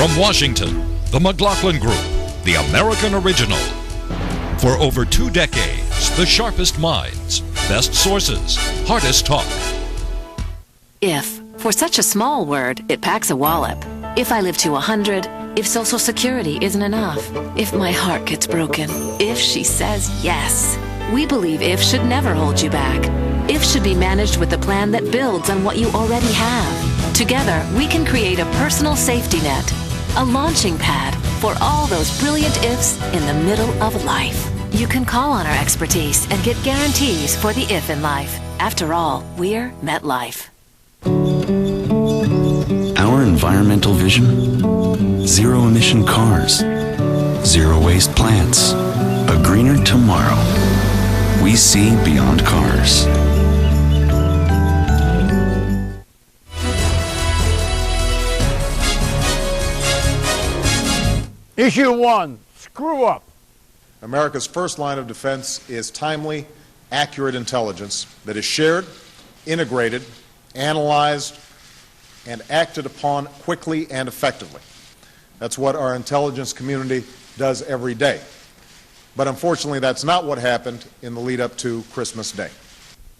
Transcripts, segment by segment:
From Washington, the McLaughlin Group, the American original. For over 2 decades, the sharpest minds, best sources, hardest talk. If. For such a small word, it packs a wallop. If I live to 100, if Social Security isn't enough, if my heart gets broken, if she says yes. We believe if should never hold you back. If should be managed with a plan that builds on what you already have. Together, we can create a personal safety net, a launching pad for all those brilliant ifs in the middle of life. You can call on our expertise and get guarantees for the if in life. After all, we're MetLife. Our environmental vision? Zero emission cars, zero waste plants, a greener tomorrow. We see beyond cars. Issue 1, screw up. America's first line of defense is timely, accurate intelligence that is shared, integrated, analyzed, and acted upon quickly and effectively. That's what our intelligence community does every day. But unfortunately, that's not what happened in the lead up to Christmas Day.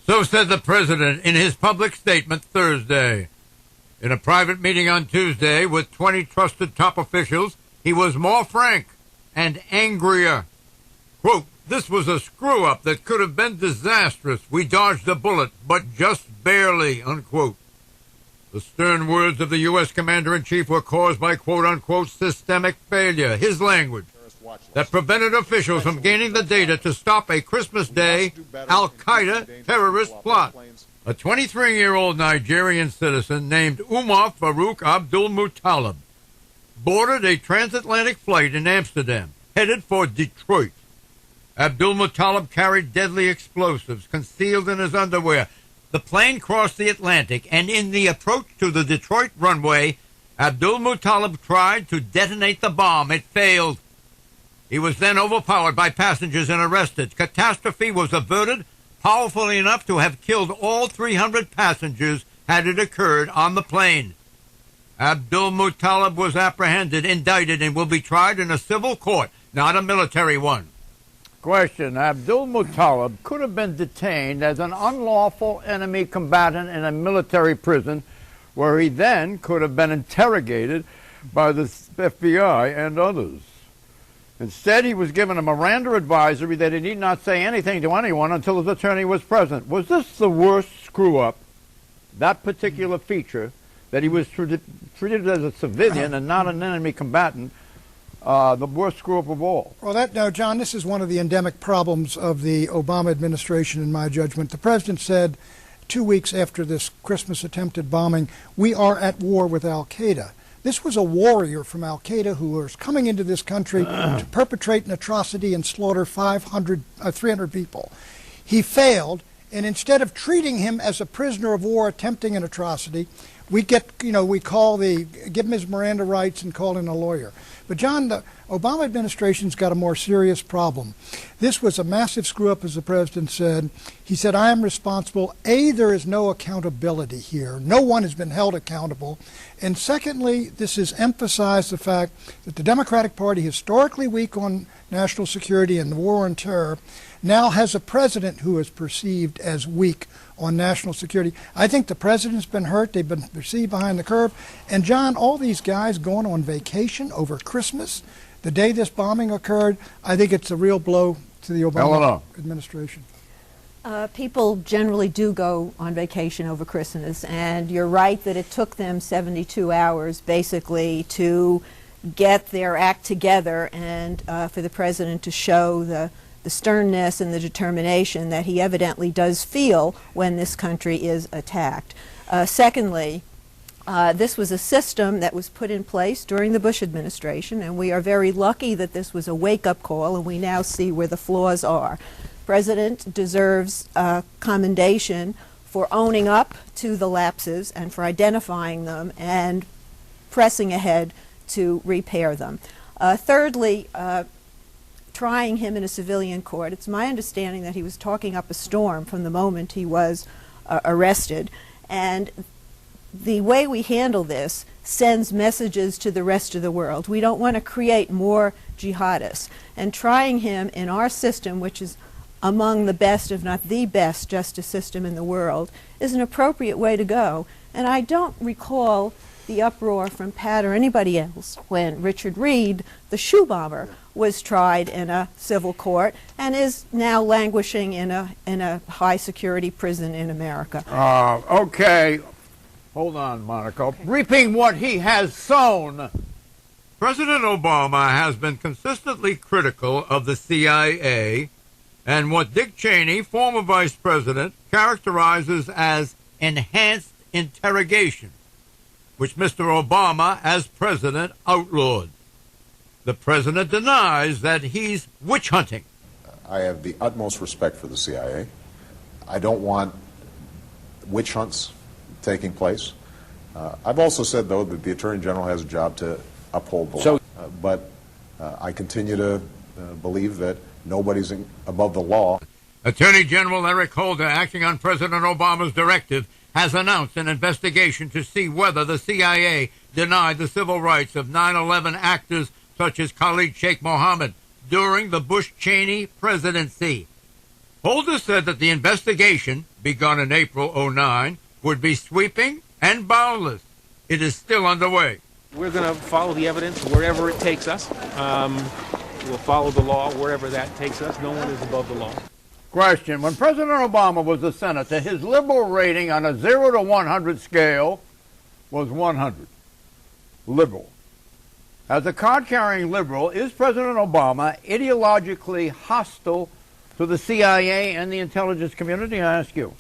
So said the president in his public statement Thursday. In a private meeting on Tuesday with 20 trusted top officials, he was more frank and angrier. Quote, "This was a screw-up that could have been disastrous. We dodged a bullet, but just barely," unquote. The stern words of the U.S. Commander-in-Chief were caused by quote-unquote systemic failure, his language, that prevented officials from gaining the data to stop a Christmas Day Al-Qaeda terrorist plot. A 23-year-old Nigerian citizen named Umar Farouk Abdul Muttalib boarded a transatlantic flight in Amsterdam, headed for Detroit. Abdul Muttalib carried deadly explosives concealed in his underwear. The plane crossed the Atlantic, and in the approach to the Detroit runway, Abdul Muttalib tried to detonate the bomb. It failed. He was then overpowered by passengers and arrested. Catastrophe was averted, powerfully enough to have killed all 300 passengers had it occurred on the plane. Abdul Muttalib was apprehended, indicted, and will be tried in a civil court, not a military one. Question, Abdul Muttalib could have been detained as an unlawful enemy combatant in a military prison where he then could have been interrogated by the FBI and others. Instead, he was given a Miranda advisory that he need not say anything to anyone until his attorney was present. Was this the worst screw-up, that particular feature, that he was treated as a civilian and not an enemy combatant, the worst screw-up of all? Well, no, John, this is one of the endemic problems of the Obama administration, in my judgment. The president said 2 weeks after this Christmas attempted bombing, we are at war with al-Qaeda. This was a warrior from al-Qaeda who was coming into this country to perpetrate an atrocity and slaughter 300 people. He failed, and instead of treating him as a prisoner of war attempting an atrocity, we give him his Miranda rights and call in a lawyer. But John, the Obama administration's got a more serious problem. This was a massive screw-up, as the president said. He said, I am responsible. A, there is no accountability here. No one has been held accountable. And secondly, this has emphasized the fact that the Democratic Party, historically weak on national security and the war on terror, now has a president who is perceived as weak on national security. I think the president's been hurt. They've been perceived behind the curve. And John, all these guys going on vacation over Christmas, the day this bombing occurred, I think it's a real blow to the Obama administration. People generally do go on vacation over Christmas, and you're right that it took them 72 hours basically to get their act together and for the president to show the sternness and the determination that he evidently does feel when this country is attacked. Secondly, this was a system that was put in place during the Bush administration, and we are very lucky that this was a wake-up call, and we now see where the flaws are. President deserves commendation for owning up to the lapses and for identifying them and pressing ahead to repair them. Thirdly, trying him in a civilian court. It's my understanding that he was talking up a storm from the moment he was arrested, and the way we handle this sends messages to the rest of the world. We don't want to create more jihadists. And trying him in our system, which is among the best, if not the best, justice system in the world, is an appropriate way to go. And I don't recall the uproar from Pat or anybody else when Richard Reed, the shoe bomber, was tried in a civil court and is now languishing in a high security prison in America. Okay. Hold on, Monica. Okay. Reaping what he has sown. President Obama has been consistently critical of the CIA and what Dick Cheney, former vice president, characterizes as enhanced interrogation, which Mr. Obama, as president, outlawed. The president denies that he's witch hunting. I have the utmost respect for the CIA. I don't want witch hunts taking place. I've also said, though, that the Attorney General has a job to uphold the law. But I continue to believe that nobody's above the law. Attorney General Eric Holder, acting on President Obama's directive, has announced an investigation to see whether the CIA denied the civil rights of 9/11 actors such as Khalid Sheikh Mohammed during the Bush-Cheney presidency. Holder said that the investigation, begun in April '09, would be sweeping and boundless. It is still underway. We're going to follow the evidence wherever it takes us. We'll follow the law wherever that takes us. No one is above the law. Question. When President Obama was a senator, his liberal rating on a 0 to 100 scale was 100. Liberal. As a card-carrying liberal, is President Obama ideologically hostile to the CIA and the intelligence community? I ask you.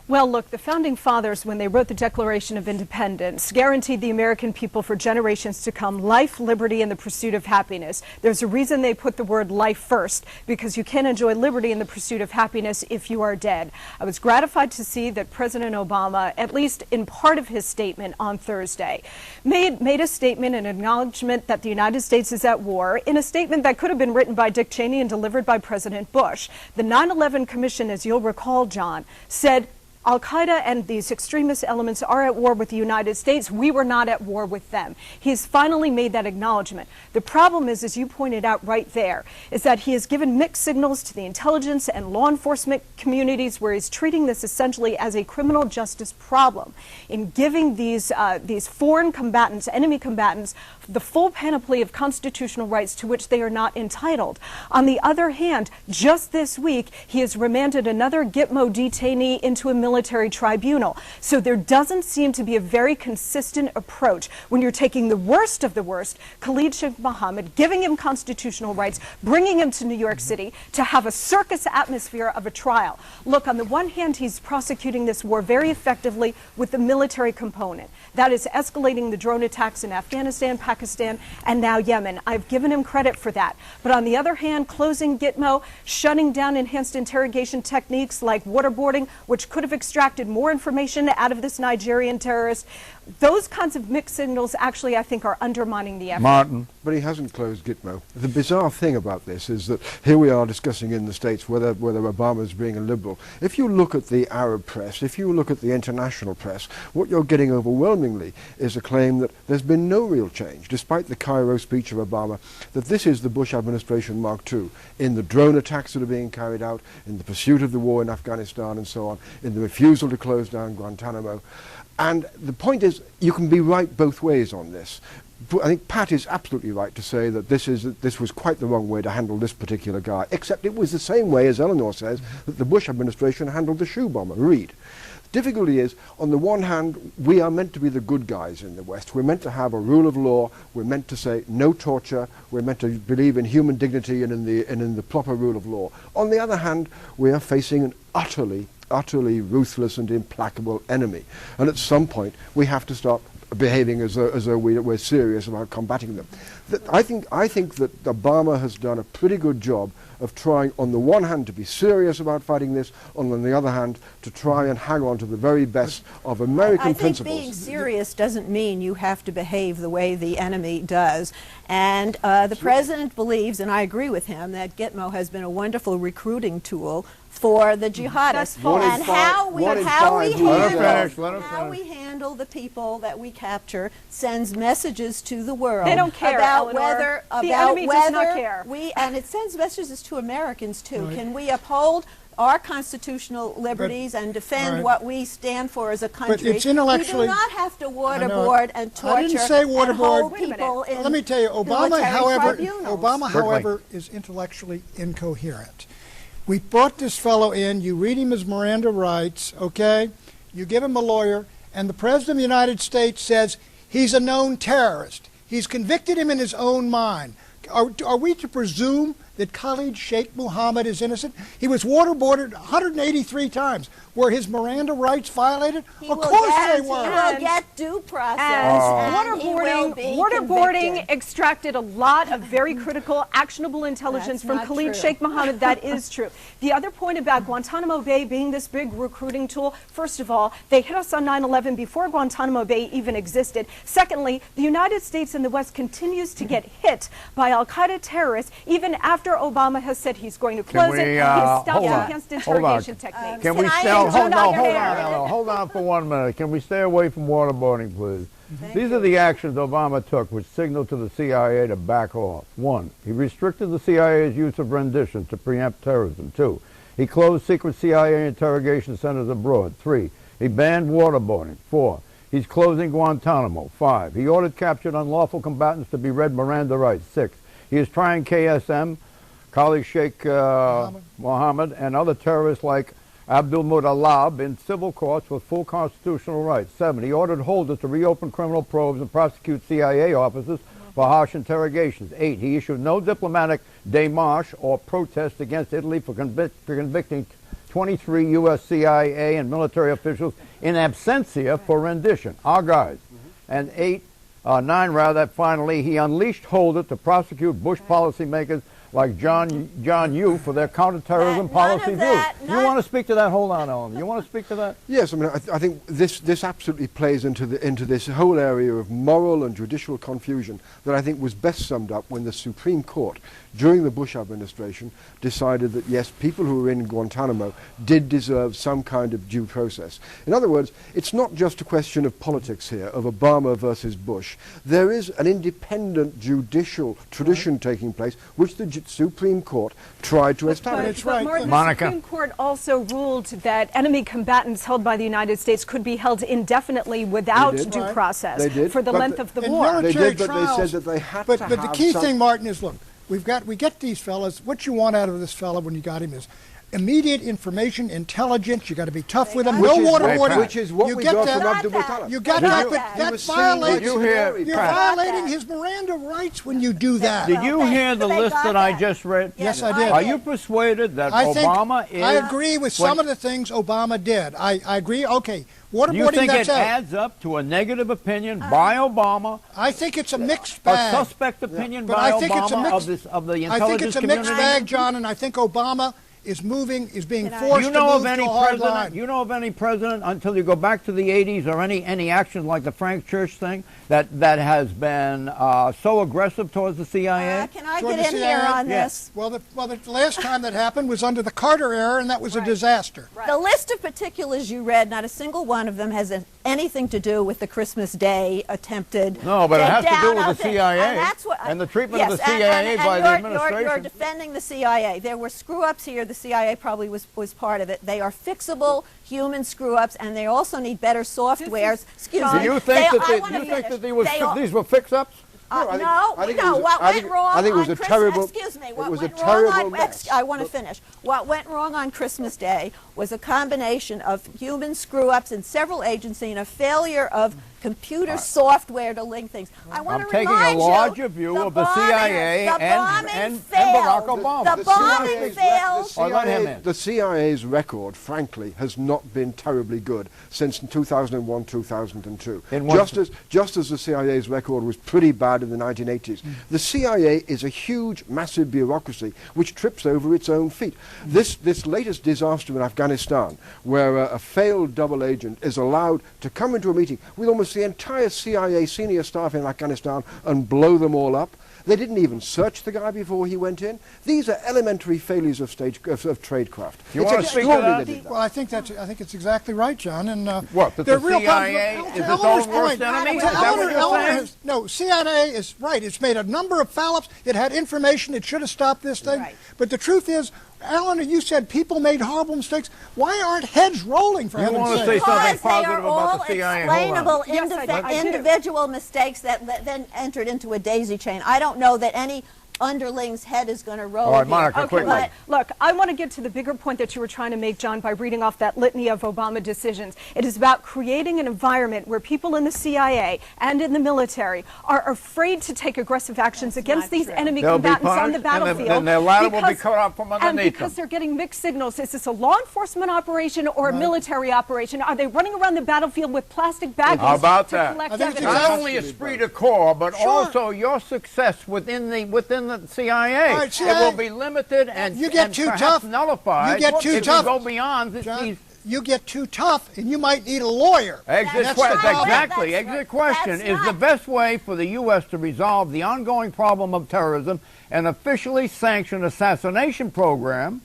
Well, look, the Founding Fathers, when they wrote the Declaration of Independence, guaranteed the American people for generations to come life, liberty, and the pursuit of happiness. There's a reason they put the word life first, because you can't enjoy liberty and the pursuit of happiness if you are dead. I was gratified to see that President Obama, at least in part of his statement on Thursday, made a statement, an acknowledgement that the United States is at war, in a statement that could have been written by Dick Cheney and delivered by President Bush. The 9/11 Commission, as you'll recall, John, said Al-Qaeda and these extremist elements are at war with the United States. We were not at war with them. He's finally made that acknowledgement. The problem is, as you pointed out right there, is that he has given mixed signals to the intelligence and law enforcement communities where he's treating this essentially as a criminal justice problem in giving these foreign combatants, enemy combatants, the full panoply of constitutional rights to which they are not entitled. On the other hand, just this week, he has remanded another Gitmo detainee into a military tribunal. So there doesn't seem to be a very consistent approach when you're taking the worst of the worst, Khalid Sheikh Mohammed, giving him constitutional rights, bringing him to New York City to have a circus atmosphere of a trial. Look, on the one hand, he's prosecuting this war very effectively with the military component. That is escalating the drone attacks in Afghanistan, Pakistan, and now Yemen. I've given him credit for that. But on the other hand, closing Gitmo, shutting down enhanced interrogation techniques like waterboarding, which could have extracted more information out of this Nigerian terrorist. Those kinds of mixed signals actually, I think, are undermining the effort. Martin. But he hasn't closed Gitmo. The bizarre thing about this is that here we are discussing in the States whether Obama's being a liberal. If you look at the Arab press, if you look at the international press, what you're getting overwhelmingly is a claim that there's been no real change, despite the Cairo speech of Obama, that this is the Bush administration Mark II, in the drone attacks that are being carried out, in the pursuit of the war in Afghanistan and so on, in the refusal to close down Guantanamo. And the point is, you can be right both ways on this. I think Pat is absolutely right to say that this was quite the wrong way to handle this particular guy, except it was the same way, as Eleanor says, that the Bush administration handled the shoe bomber, Reed. The difficulty is, on the one hand, we are meant to be the good guys in the West. We're meant to have a rule of law. We're meant to say no torture. We're meant to believe in human dignity and in the proper rule of law. On the other hand, we are facing an utterly ruthless and implacable enemy. And at some point, we have to start behaving as though we're serious about combating them. I think that Obama has done a pretty good job of trying, on the one hand, to be serious about fighting this, on the other hand, to try and hang on to the very best of American principles. I think being serious doesn't mean you have to behave the way the enemy does. And the president believes, and I agree with him, that Gitmo has been a wonderful recruiting tool for the jihadists. And how we handle the people that we capture sends messages to the world. They don't care, about Eleanor. whether The enemy does not care. and it sends messages to Americans too. Right. Can we uphold our constitutional liberties and defend what we stand for as a country? But it's intellectually. We do not have to waterboard and torture. I didn't say waterboard. People in Let me tell you, Obama, tribunals. however, is intellectually incoherent. We brought this fellow in. You read him his Miranda rights, okay? You give him a lawyer, and the President of the United States says he's a known terrorist. He's convicted him in his own mind. Are we to presume that Khalid Sheikh Mohammed is innocent? He was waterboarded 183 times. Were his Miranda rights violated? Of course they were. He will get due process. Waterboarding extracted a lot of very critical, actionable intelligence from Khalid Sheikh Mohammed. That is true. The other point about Guantanamo Bay being this big recruiting tool, first of all, they hit us on 9/11 before Guantanamo Bay even existed. Secondly, the United States and the West continues to get hit by al-Qaeda terrorists even after Obama has said he's going to close it. He's stopped enhanced interrogation techniques. Can we stay? Hold on for 1 minute. Can we stay away from waterboarding, please? These are the actions Obama took which signaled to the CIA to back off. 1, he restricted the CIA's use of rendition to preempt terrorism. 2, he closed secret CIA interrogation centers abroad. 3, he banned waterboarding. 4, he's closing Guantanamo. 5, he ordered captured unlawful combatants to be read Miranda rights. 6, he is trying KSM, Khalid Sheikh Mohammed, and other terrorists like Abdul Muttalib in civil courts with full constitutional rights. 7, he ordered holders to reopen criminal probes and prosecute CIA officers for harsh interrogations. 8, he issued no diplomatic démarche or protest against Italy for convicting 23 U.S. CIA and military officials in absentia for rendition. Our guys. And 9, finally, he unleashed holders to prosecute Bush policymakers like John Yoo for their counterterrorism policy views. You want to speak to that? Hold on, Ellen. You want to speak to that? Yes, I mean, I think this absolutely plays into this whole area of moral and judicial confusion that I think was best summed up when the Supreme Court, during the Bush administration, decided that, yes, people who were in Guantanamo did deserve some kind of due process. In other words, it's not just a question of politics here, of Obama versus Bush. There is an independent judicial tradition taking place, which the Supreme Court tried to establish. But Martin, the Supreme Court also ruled that enemy combatants held by the United States could be held indefinitely without due process for the length of the war. They did, but they said that they had to have But the key thing, Martin, is, look, we get these fellas. What you want out of this fella when you got him is immediate information, intelligence. You got to be tough with them. No waterboarding. Which is what we got from Abdul Muttalib. You got that, but that violates. You're violating his Miranda rights when you do that. Did you hear the list that I just read? Yes, I did. Are you persuaded that Obama is? I agree with some of the things Obama did. I agree. Okay. Do you think it adds up to a negative opinion by Obama? I think it's a mixed bag. A suspect opinion by Obama of the intelligence community? I think it's a mixed bag, John, and I think Obama is being forced to move to a hard line. You know of any president, until you go back to the 80s, or any action like the Frank Church thing, that has been so aggressive towards the CIA? Can I get in here on this? Well, the last time that happened was under the Carter era, and that was a disaster. The list of particulars you read, not a single one of them has anything to do with the Christmas Day attempted. No, but it has to do with the CIA and the treatment of the CIA by the administration. You're defending the CIA. There were screw-ups here. The CIA probably was part of it. They are fixable human screw-ups, and they also need better softwares. Excuse me. Do you think that these were fix-ups? What went wrong I think it was on a terrible. Excuse me. It was a terrible mess. I want to finish. What went wrong on Christmas Day was a combination of human screw-ups in several agencies and a failure of computer software to link things. I want to remind you, I'm taking a larger view of the CIA and Barack Obama. The bombing failed. The CIA's record, frankly, has not been terribly good since 2001, 2002. Just as the CIA's record was pretty bad in the 1980s. The CIA is a huge, massive bureaucracy which trips over its own feet. This latest disaster in Afghanistan, where a failed double agent is allowed to come into a meeting with almost disperse the entire CIA senior staff in Afghanistan and blow them all up. They didn't even search the guy before he went in. These are elementary failures of tradecraft. You want to speak to that? Well, I think it's exactly right, John. And what? That the CIA is its own worst enemy? Is that what you're saying? No, CIA is right. It's made a number of foul-ups. It had information. It should have stopped this thing. Right. But the truth is, Alan, you said people made horrible mistakes. Why aren't heads rolling, for heaven's sake? You want to say something positive about the CIA? Explainable individual mistakes that then entered into a daisy chain. I don't know that any underling's head is going to roll. All right, Monica, quickly. Look, I want to get to the bigger point that you were trying to make, John, by reading off that litany of Obama decisions. It is about creating an environment where people in the CIA and in the military are afraid to take aggressive actions against these enemy combatants on the battlefield. And their ladder will be cut off from underneath them. And because they're getting mixed signals. Is this a law enforcement operation or a military operation? Are they running around the battlefield with plastic bags How about to that? collect evidence? Not only esprit de corps, but also your success within the CIA. Right, it will be limited and you get too perhaps tough. nullified. You get too if tough. You go beyond John, you get too tough, and you might need a lawyer. Exit question is the best way for the U.S. to resolve the ongoing problem of terrorism an officially sanctioned assassination program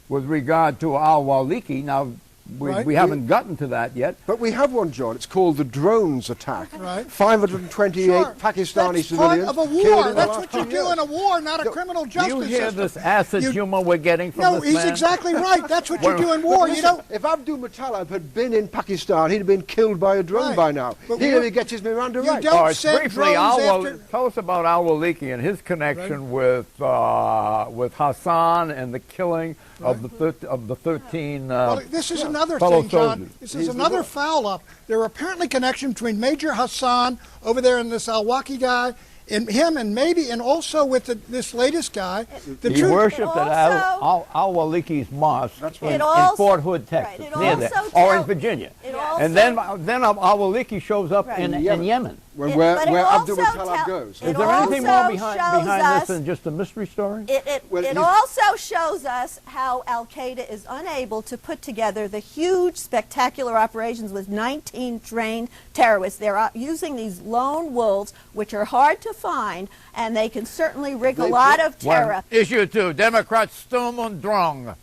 with regard to al-Awlaki. Now, we haven't gotten to that yet. But we have one, John. It's called the drones attack. Right. 528 Pakistani civilians. That's part of a war. That's what you do in a war, not a criminal justice system. You hear system. this acid humor we're getting from this man? No, he's exactly right. That's what you do in war. Listen, if Abdul Muttalib had been in Pakistan, he'd have been killed by a drone by now. He never gets his Miranda right. You don't send drones after... Tell us about al-Awlaki and his connection with Hassan and the killing of the 13 well, this is another fellow thing, John. soldiers. This is another foul-up. There are apparently connections between Major Hassan over there and this al-Awlaki guy, and him, and maybe, and also with this latest guy. He worshipped at al-Awlaki's mosque in Fort Hood, Texas, near there, or in Virginia. And then al-Awlaki shows up in Yemen. Where Abdul Muttalib goes. Is there anything more behind this than just a mystery story? It also shows us how Al-Qaeda is unable to put together the huge, spectacular operations with 19 trained terrorists. They're using these lone wolves, which are hard to find, and they can certainly rig a lot of terror. Issue 2, Democrats Sturm und Drang.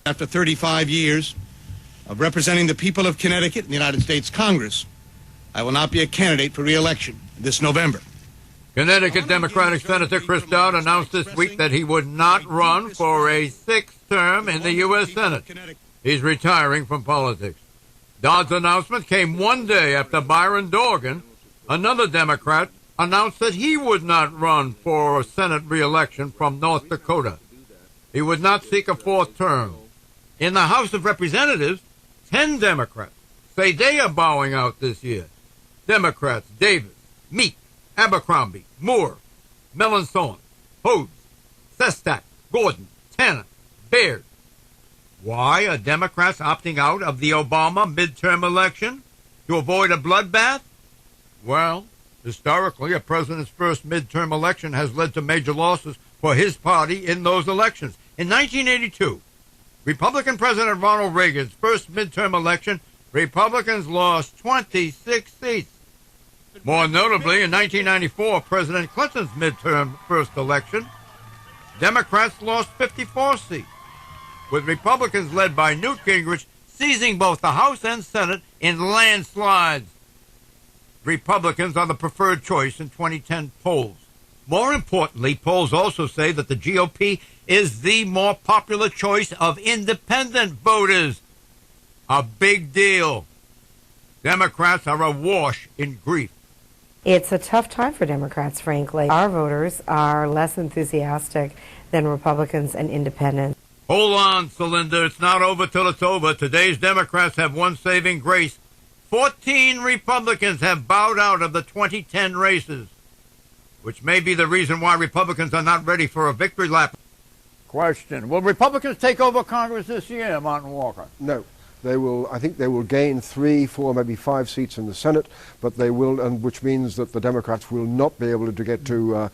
After 35 years of representing the people of Connecticut in the United States Congress, I will not be a candidate for re-election this November. Connecticut Democratic Senator Chris Dodd announced this week that he would not run for a sixth term in the U.S. Senate. He's retiring from politics. Dodd's announcement came one day after Byron Dorgan, another Democrat, announced that he would not run for a Senate re-election from North Dakota. He would not seek a fourth term. In the House of Representatives, 10 Democrats say they are bowing out this year. Democrats Davis, Meek, Abercrombie, Moore, Melanson, Hodes, Sestak, Gordon, Tanner, Baird. Why are Democrats opting out of the Obama midterm election? To avoid a bloodbath? Well, historically, a president's first midterm election has led to major losses for his party in those elections. In 1982, Republican President Ronald Reagan's first midterm election, Republicans lost 26 seats. More notably, in 1994, President Clinton's midterm first election, Democrats lost 54 seats, with Republicans led by Newt Gingrich seizing both the House and Senate in landslides. Republicans are the preferred choice in 2010 polls. More importantly, polls also say that the GOP is the more popular choice of independent voters. A big deal. Democrats are awash in grief. It's a tough time for Democrats, frankly. Our voters are less enthusiastic than Republicans and independents. Hold on, Celinda. It's not over till it's over. Today's Democrats have one saving grace. 14 Republicans have bowed out of the 2010 races, which may be the reason why Republicans are not ready for a victory lap. Question. Will Republicans take over Congress this year, Martin Walker? No. I think they will gain 3, 4, maybe 5 seats in the Senate, but they will, and which means that the Democrats will not be able to get to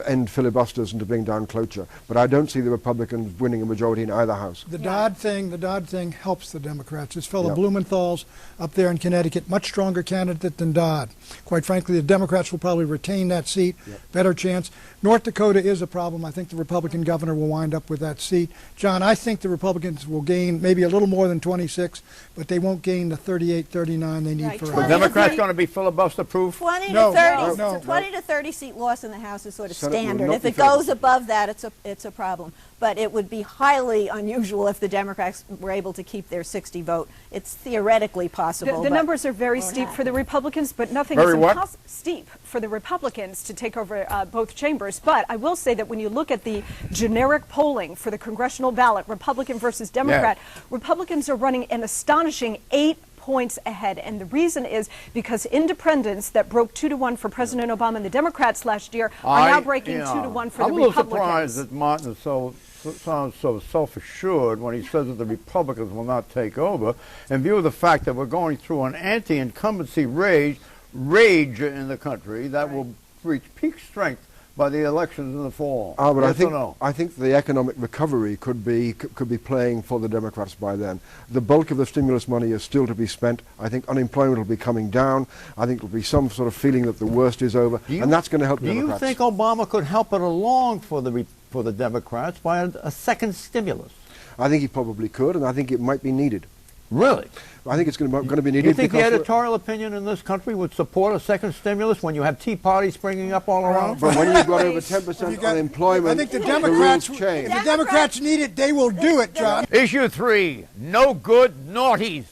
end filibusters and to bring down cloture. But I don't see the Republicans winning a majority in either house. The Dodd thing helps the Democrats. This fellow Blumenthal's up there in Connecticut, much stronger candidate than Dodd. Quite frankly, the Democrats will probably retain that seat. Better chance. North Dakota is a problem. I think the Republican governor will wind up with that seat. John, I think the Republicans will gain maybe a little more than 26, but they won't gain the 38, 39 they need for The Democrats going to be filibuster-proof? 20 to No, 30, no, no. 20 to 30 seat loss in the House is sort of Senate will standard. not If be it goes filibuster. above that, it's a problem. But it would be highly unusual if the Democrats were able to keep their 60 vote. It's theoretically possible. The but numbers are very won't steep happen. for the Republicans, but nothing Very is what? steep for the Republicans to take over both chambers. But I will say that when you look at the generic polling for the congressional ballot, Republican versus Democrat, Republicans are running an astonishing 8 points ahead. And the reason is because independents that broke 2-1 for President Obama and the Democrats last year are now breaking 2-1 for the Republicans. I'm a little surprised that Martin sounds so self-assured when he says that the Republicans will not take over, in view of the fact that we're going through an anti-incumbency rage in the country that will reach peak strength by the elections in the fall. But Yes I think the economic recovery could be playing for the Democrats by then. The bulk of the stimulus money is still to be spent. I think unemployment will be coming down. I think there will be some sort of feeling that the worst is over, and that's going to help Democrats. Do you think Obama could help it along for the Democrats by a second stimulus? I think he probably could, and I think it might be needed. Really? I think it's going to be needed. Do you think the because editorial opinion in this country would support a second stimulus when you have tea parties springing up all around? But when you've got over 10% unemployment, I think the Democrats, rules change. if the Democrats need it, they will do it, John. Issue 3, no good naughties.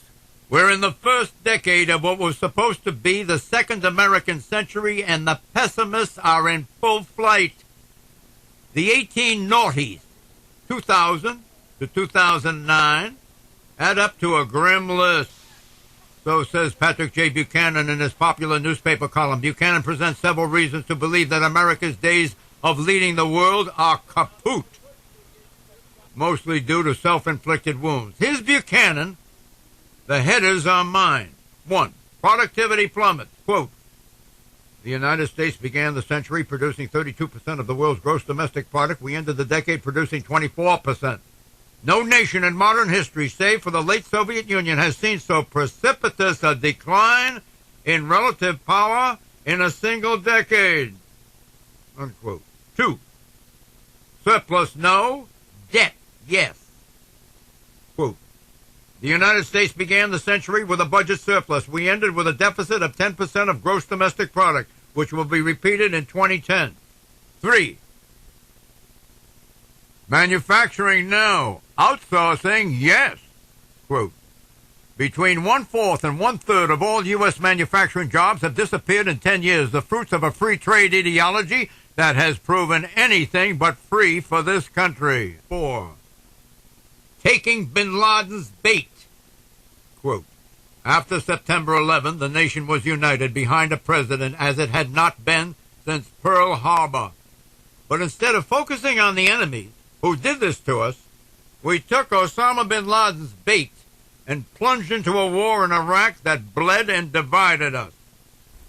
We're in the first decade of what was supposed to be the second American century, and the pessimists are in full flight. The 18 naughties, 2000 to 2009, add up to a grim list. So says Patrick J. Buchanan in his popular newspaper column. Buchanan presents several reasons to believe that America's days of leading the world are kaput, mostly due to self-inflicted wounds. Here's Buchanan. The headers are mine. 1. Productivity plummets. Quote, the United States began the century producing 32% of the world's gross domestic product. We ended the decade producing 24%. No nation in modern history, save for the late Soviet Union, has seen so precipitous a decline in relative power in a single decade. Unquote. 2. Surplus no, debt yes. Quote, the United States began the century with a budget surplus. We ended with a deficit of 10% of gross domestic product, which will be repeated in 2010. 3. Manufacturing no, outsourcing yes. Quote, between 1/4 and 1/3 of all U.S. manufacturing jobs have disappeared in 10 years, the fruits of a free trade ideology that has proven anything but free for this country. 4. Taking bin Laden's bait. Quote, after September 11, the nation was united behind a president as it had not been since Pearl Harbor. But instead of focusing on the enemy who did this to us, we took Osama bin Laden's bait and plunged into a war in Iraq that bled and divided us.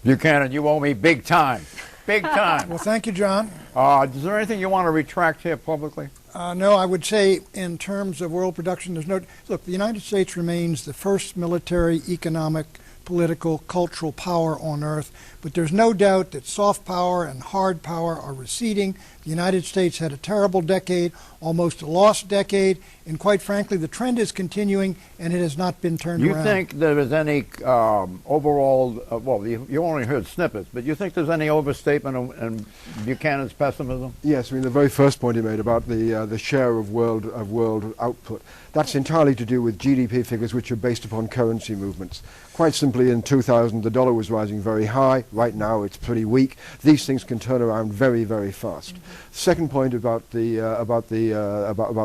Buchanan, you owe me big time. Big time. Well, thank you, John. Is there anything you want to retract here publicly? No, I would say in terms of world production, there's no... Look, the United States remains the first military, economic, political, cultural power on earth, but there's no doubt that soft power and hard power are receding. The United States had a terrible decade, almost a lost decade, and quite frankly, the trend is continuing, and it has not been turned around. You think there is any overall, well, you only heard snippets, but you think there's any overstatement in Buchanan's pessimism? Yes, I mean the very first point he made about the share of world output, that's entirely to do with GDP figures which are based upon currency movements. Quite simply, in 2000, the dollar was rising very high. Right now, it's pretty weak. These things can turn around very, very fast. Second point about the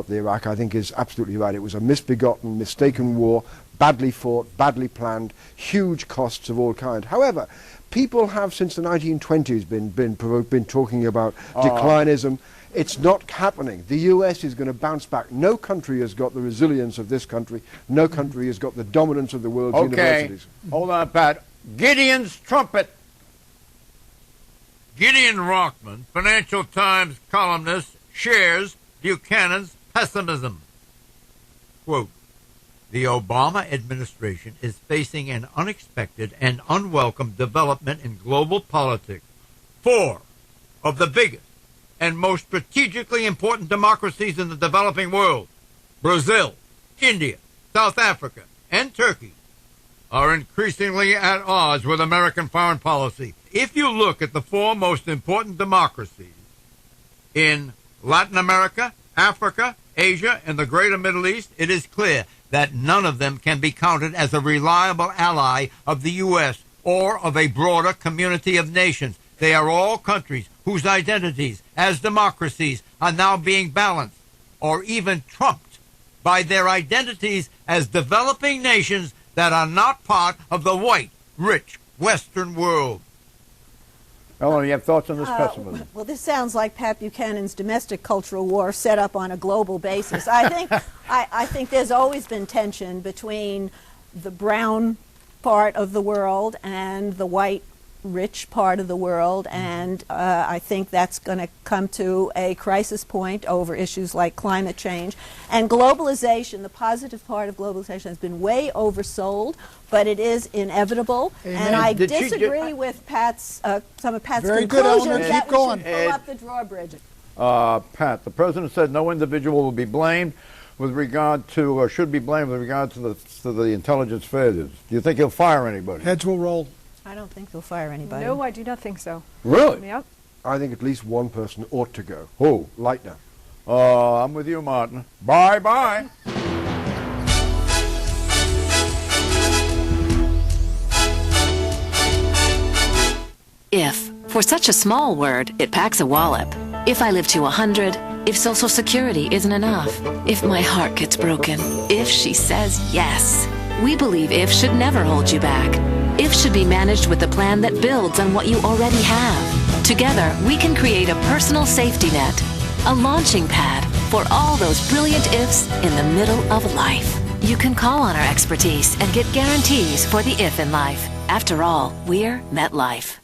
Iraq, I think, is absolutely right. It was a misbegotten, mistaken war, badly fought, badly planned, huge costs of all kinds. However, people have since the 1920s been talking about declinism. It's not happening. The US is going to bounce back. No country has got the resilience of this country. No country has got the dominance of the world's universities. Hold on, Pat. Gideon's trumpet. Gideon Rockman, Financial Times columnist, shares Buchanan's pessimism. Quote, the Obama administration is facing an unexpected and unwelcome development in global politics. 4 of the biggest and most strategically important democracies in the developing world, Brazil, India, South Africa, and Turkey, are increasingly at odds with American foreign policy. If you look at the 4 most important democracies in Latin America, Africa, Asia, and the greater Middle East, it is clear that none of them can be counted as a reliable ally of the U.S. or of a broader community of nations. They are all countries whose identities as democracies are now being balanced or even trumped by their identities as developing nations that are not part of the white, rich, Western world. Ellen, you have thoughts on this pessimism? Well, this sounds like Pat Buchanan's domestic cultural war set up on a global basis. I think, I think there's always been tension between the brown part of the world and the white, rich part of the world, and I think that's going to come to a crisis point over issues like climate change. And globalization, the positive part of globalization, has been way oversold, but it is inevitable. Amen. And I Did disagree with Pat's, some of Pat's Very good, conclusions Eleanor. that Keep we going. should pull up the drawbridge. Pat, the president said no individual will be blamed with regard to, or should be blamed with regard to the intelligence failures. Do you think he'll fire anybody? Heads will roll. I don't think he'll fire anybody. No, I do not think so. Really? Yep. I think at least one person ought to go. Who? Leitner. I'm with you, Martin. Bye-bye. If, for such a small word, it packs a wallop. If I live to 100, if Social Security isn't enough, if my heart gets broken, if she says yes. We believe if should never hold you back. If should be managed with a plan that builds on what you already have. Together, we can create a personal safety net, a launching pad for all those brilliant ifs in the middle of life. You can call on our expertise and get guarantees for the if in life. After all, we're MetLife.